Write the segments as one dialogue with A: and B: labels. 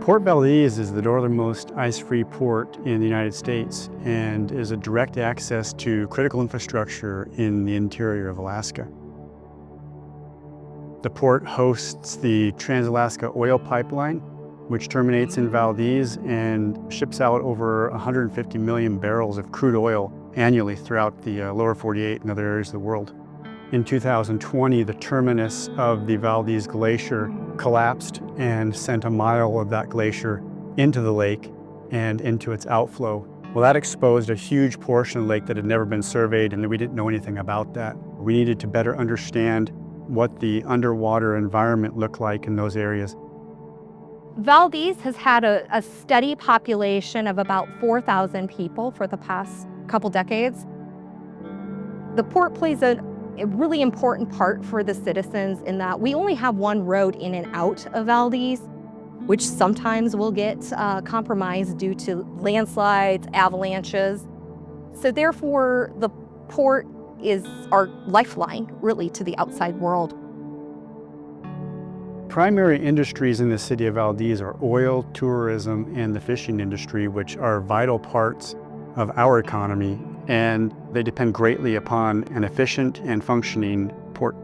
A: Port Valdez is the northernmost ice-free port in the United States and is a direct access to critical infrastructure in the interior of Alaska. The port hosts the Trans-Alaska Oil Pipeline, which terminates in Valdez and ships out over 150 million barrels of crude oil annually throughout the lower 48 and other areas of the world. In 2020, the terminus of the Valdez Glacier collapsed and sent a mile of that glacier into the lake and into its outflow. Well, that exposed a huge portion of the lake that had never been surveyed, and we didn't know anything about that. We needed to better understand what the underwater environment looked like in those areas.
B: Valdez has had a steady population of about 4,000 people for the past couple decades. The port plays a really important part for the citizens in that we only have one road in and out of Valdez, which sometimes will get compromised due to landslides, avalanches. So therefore, the port is our lifeline, really, to the outside world.
A: Primary industries in the city of Valdez are oil, tourism, and the fishing industry, which are vital parts of our economy, and they depend greatly upon an efficient and functioning port.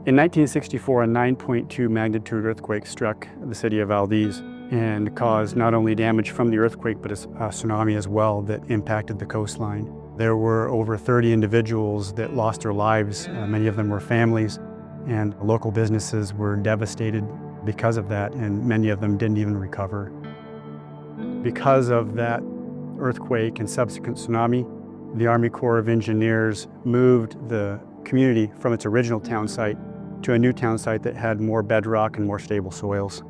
A: In 1964, a 9.2 magnitude earthquake struck the city of Valdez and caused not only damage from the earthquake, but a tsunami as well that impacted the coastline. There were over 30 individuals that lost their lives. Many of them were families, and local businesses were devastated because of that, and many of them didn't even recover. Because of that earthquake and subsequent tsunami, the Army Corps of Engineers moved the community from its original town site to a new town site that had more bedrock and more stable soils.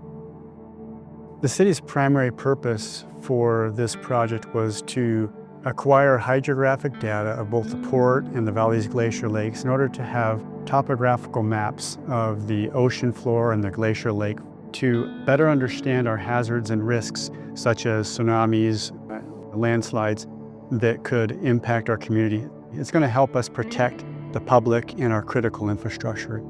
A: The city's primary purpose for this project was to acquire hydrographic data of both the port and the Valdez Glacier lakes in order to have topographical maps of the ocean floor and the glacier lake to better understand our hazards and risks, such as tsunamis, landslides, that could impact our community. It's going to help us protect the public and our critical infrastructure.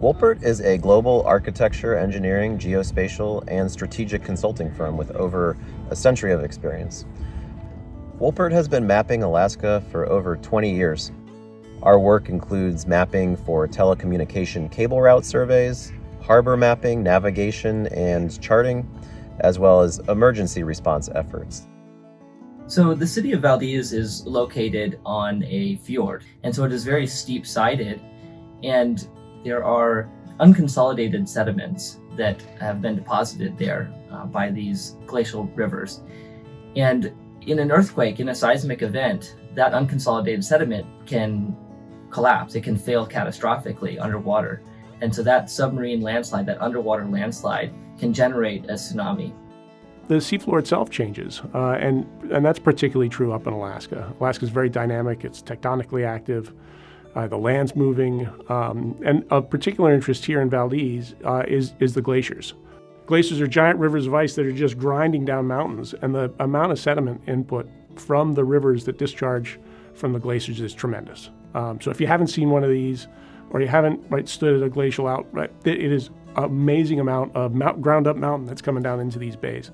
C: Woolpert is a global architecture, engineering, geospatial, and strategic consulting firm with over a century of experience. Woolpert has been mapping Alaska for over 20 years. Our work includes mapping for telecommunication cable route surveys, harbor mapping, navigation, and charting, as well as emergency response efforts.
D: So the city of Valdez is located on a fjord, and so it is very steep-sided, and there are unconsolidated sediments that have been deposited there by these glacial rivers. And in an earthquake, in a seismic event, that unconsolidated sediment can collapse. It can fail catastrophically underwater. And so that submarine landslide, that underwater landslide, can generate a tsunami.
E: The seafloor itself changes, and that's particularly true up in Alaska. Alaska is very dynamic. It's tectonically active. The land's moving, and of particular interest here in Valdez is the glaciers. Glaciers are giant rivers of ice that are just grinding down mountains, and the amount of sediment input from the rivers that discharge from the glaciers is tremendous. So if you haven't seen one of these, or you haven't stood at a glacial outlet, it is an amazing amount of ground-up mountain that's coming down into these bays.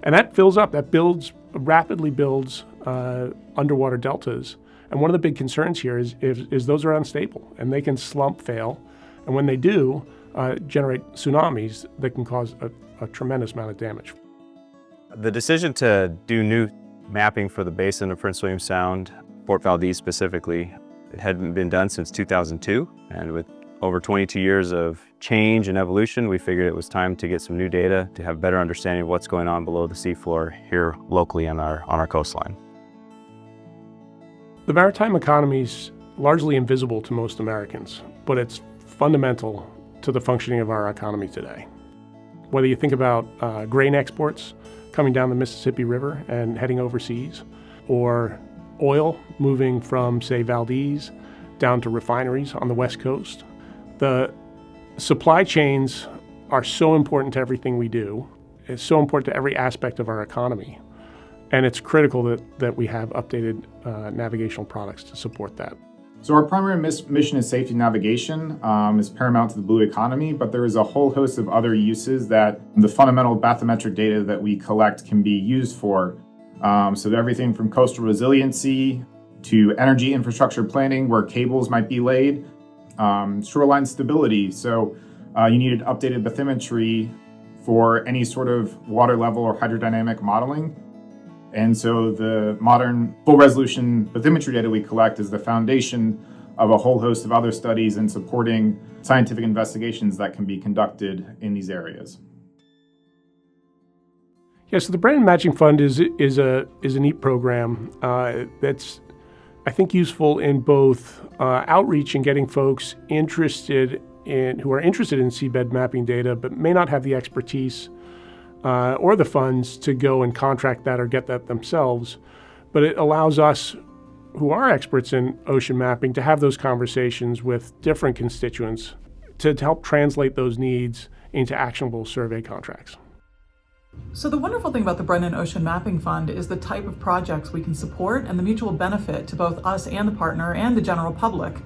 E: And that fills up, rapidly builds underwater deltas. And one of the big concerns here is those are unstable, and they can slump fail. And when they do, generate tsunamis that can cause a tremendous amount of damage.
F: The decision to do new mapping for the basin of Prince William Sound, Port Valdez specifically, it hadn't been done since 2002. And with over 22 years of change and evolution, we figured it was time to get some new data to have better understanding of what's going on below the seafloor here locally on our coastline.
E: The maritime economy is largely invisible to most Americans, but it's fundamental to the functioning of our economy today. Whether you think about grain exports coming down the Mississippi River and heading overseas, or oil moving from, say, Valdez down to refineries on the West Coast, the supply chains are so important to everything we do. It's so important to every aspect of our economy. And it's critical that we have updated navigational products to support that.
G: So our primary mission is safety navigation, is paramount to the blue economy, but there is a whole host of other uses that the fundamental bathymetric data that we collect can be used for. So everything from coastal resiliency to energy infrastructure planning where cables might be laid, shoreline stability. So you needed updated bathymetry for any sort of water level or hydrodynamic modeling. And so the modern full resolution bathymetry data we collect is the foundation of a whole host of other studies and supporting scientific investigations that can be conducted in these areas.
E: Yeah, so the Brennan Matching Fund is a neat program that's, I think, useful in both outreach and getting folks who are interested in seabed mapping data but may not have the expertise or the funds to go and contract that or get that themselves. But it allows us, who are experts in ocean mapping, to have those conversations with different constituents to help translate those needs into actionable survey contracts.
H: So the wonderful thing about the Brennan Ocean Mapping Fund is the type of projects we can support and the mutual benefit to both us and the partner and the general public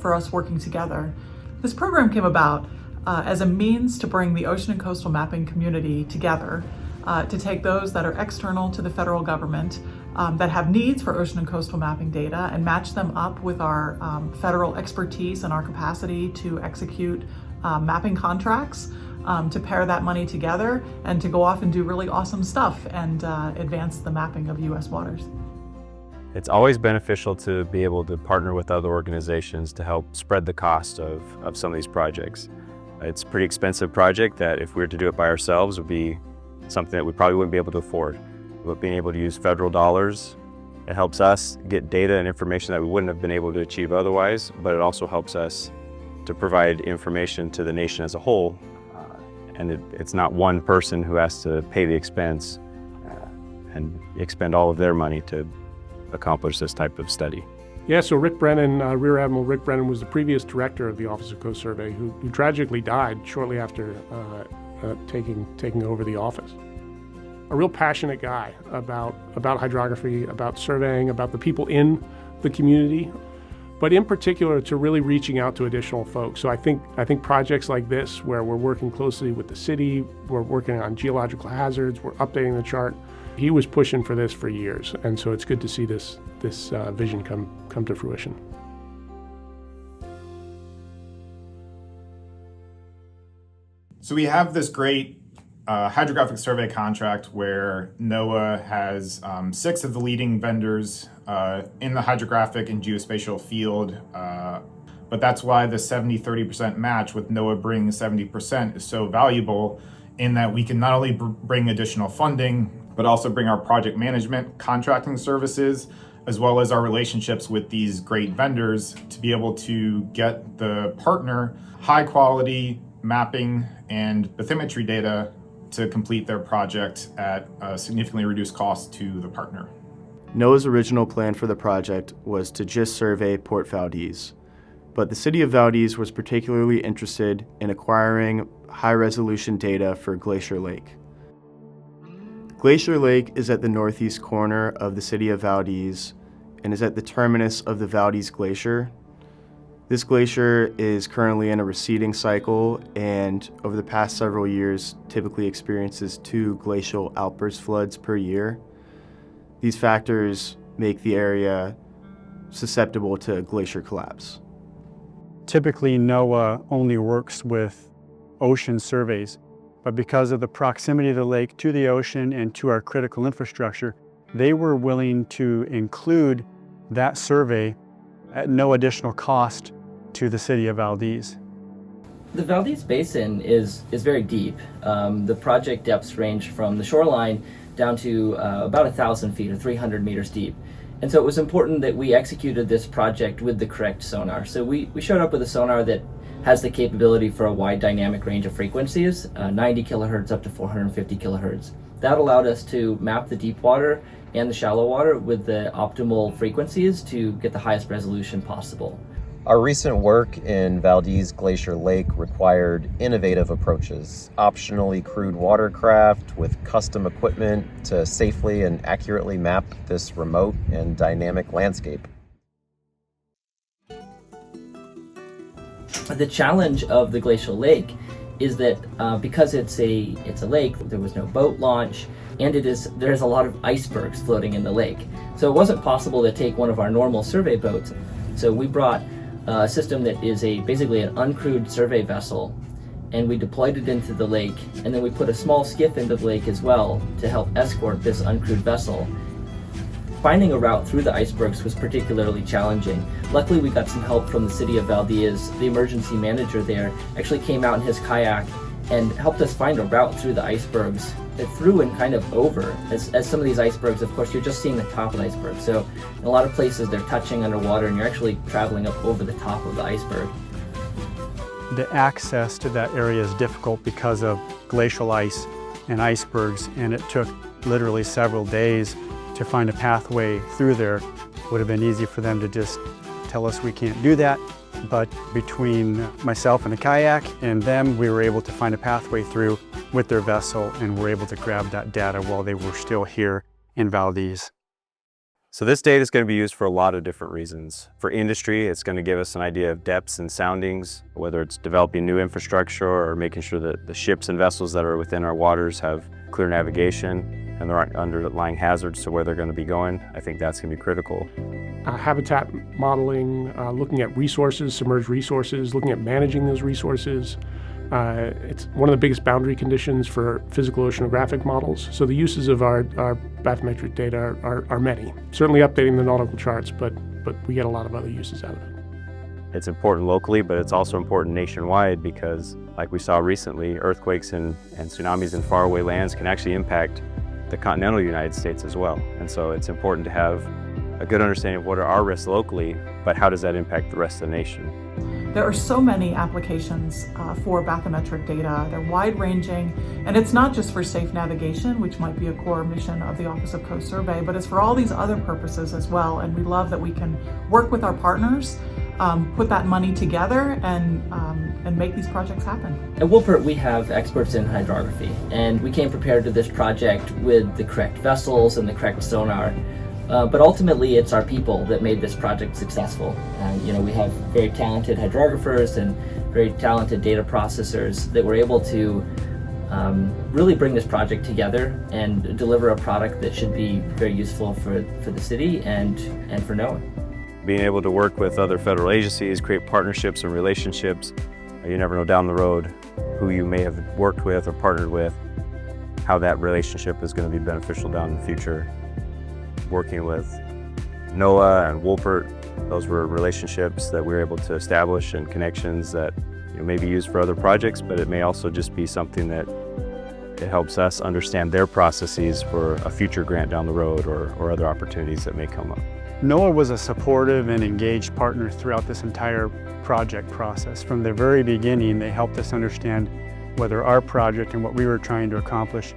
H: for us working together. This program came about as a means to bring the ocean and coastal mapping community together, to take those that are external to the federal government that have needs for ocean and coastal mapping data and match them up with our federal expertise and our capacity to execute mapping contracts, to pair that money together and to go off and do really awesome stuff and advance the mapping of U.S. waters.
F: It's always beneficial to be able to partner with other organizations to help spread the cost of some of these projects. It's a pretty expensive project that if we were to do it by ourselves would be something that we probably wouldn't be able to afford. But being able to use federal dollars, it helps us get data and information that we wouldn't have been able to achieve otherwise, but it also helps us to provide information to the nation as a whole. And it's not one person who has to pay the expense and expend all of their money to accomplish this type of study.
E: Yeah, so Rick Brennan, Rear Admiral Rick Brennan, was the previous director of the Office of Coast Survey who tragically died shortly after taking over the office. A real passionate guy about hydrography, about surveying, about the people in the community, but in particular to really reaching out to additional folks. So I think projects like this, where we're working closely with the city, we're working on geological hazards, we're updating the chart. He was pushing for this for years, and so it's good to see this vision come to fruition.
G: So we have this great hydrographic survey contract where NOAA has 6 of the leading vendors in the hydrographic and geospatial field. But that's why the 70-30% match with NOAA bringing 70% is so valuable, in that we can not only bring additional funding, but also bring our project management contracting services, as well as our relationships with these great vendors to be able to get the partner high quality mapping and bathymetry data to complete their project at a significantly reduced cost to the partner.
I: NOAA's original plan for the project was to just survey Port Valdez, but the City of Valdez was particularly interested in acquiring high-resolution data for Glacier Lake. Glacier Lake is at the northeast corner of the City of Valdez and is at the terminus of the Valdez Glacier. This glacier is currently in a receding cycle and over the past several years typically experiences 2 glacial outburst floods per year. These factors make the area susceptible to glacier collapse.
A: Typically, NOAA only works with ocean surveys, but because of the proximity of the lake to the ocean and to our critical infrastructure, they were willing to include that survey at no additional cost to the City of Valdez.
D: The Valdez Basin is very deep. The project depths range from the shoreline down to about 1,000 feet or 300 meters deep. And so it was important that we executed this project with the correct sonar. So we showed up with a sonar that has the capability for a wide dynamic range of frequencies, 90 kilohertz up to 450 kilohertz. That allowed us to map the deep water and the shallow water with the optimal frequencies to get the highest resolution possible.
C: Our recent work in Valdez Glacier Lake required innovative approaches, optionally crewed watercraft with custom equipment to safely and accurately map this remote and dynamic landscape.
D: The challenge of the glacial lake is that because it's a lake, there was no boat launch, and there's a lot of icebergs floating in the lake. So it wasn't possible to take one of our normal survey boats. So we brought a system that is basically an uncrewed survey vessel, and we deployed it into the lake, and then we put a small skiff into the lake as well to help escort this uncrewed vessel. Finding a route through the icebergs was particularly challenging. Luckily, we got some help from the City of Valdez. The emergency manager there actually came out in his kayak and helped us find a route through the icebergs, through and kind of over. As some of these icebergs, of course, you're just seeing the top of the iceberg. So in a lot of places, they're touching underwater, and you're actually traveling up over the top of the iceberg.
A: The access to that area is difficult because of glacial ice and icebergs, and it took literally several days to find a pathway through there. Would have been easy for them to just tell us we can't do that, but between myself and a kayak and them, we were able to find a pathway through with their vessel, and were able to grab that data while they were still here in Valdez.
F: So this data is going to be used for a lot of different reasons. For industry, it's going to give us an idea of depths and soundings, whether it's developing new infrastructure or making sure that the ships and vessels that are within our waters have clear navigation and there aren't underlying hazards to where they're going to be going. I think that's going to be critical.
E: Habitat modeling, looking at resources, submerged resources, looking at managing those resources. It's one of the biggest boundary conditions for physical oceanographic models. So the uses of our bathymetric data are many. Certainly updating the nautical charts, but we get a lot of other uses out of it.
F: It's important locally, but it's also important nationwide because, like we saw recently, earthquakes and tsunamis in faraway lands can actually impact the continental United States as well. And so it's important to have a good understanding of what are our risks locally, but how does that impact the rest of the nation?
H: There are so many applications for bathymetric data. They're wide-ranging, and it's not just for safe navigation, which might be a core mission of the Office of Coast Survey, but it's for all these other purposes as well. And we love that we can work with our partners, put that money together, and make these projects happen.
D: At Woolpert, we have experts in hydrography, and we came prepared to this project with the correct vessels and the correct sonar. But ultimately, it's our people that made this project successful. We have very talented hydrographers and very talented data processors that were able to really bring this project together and deliver a product that should be very useful for the city and for NOAA.
F: Being able to work with other federal agencies, create partnerships and relationships. You never know down the road who you may have worked with or partnered with, how that relationship is going to be beneficial down in the future. Working with NOAA and Woolpert, those were relationships that we were able to establish and connections that may be used for other projects, but it may also just be something that it helps us understand their processes for a future grant down the road or other opportunities that may come up.
A: NOAA was a supportive and engaged partner throughout this entire project process. From the very beginning, they helped us understand whether our project and what we were trying to accomplish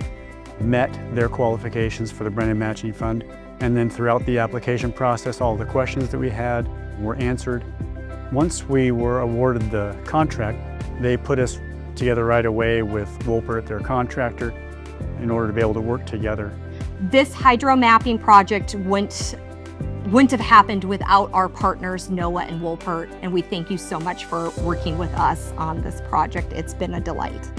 A: met their qualifications for the Brennan Matching Fund. And then throughout the application process, all the questions that we had were answered. Once we were awarded the contract, they put us together right away with Woolpert, their contractor, in order to be able to work together.
B: This hydro mapping project wouldn't have happened without our partners, NOAA and Woolpert, and we thank you so much for working with us on this project. It's been a delight.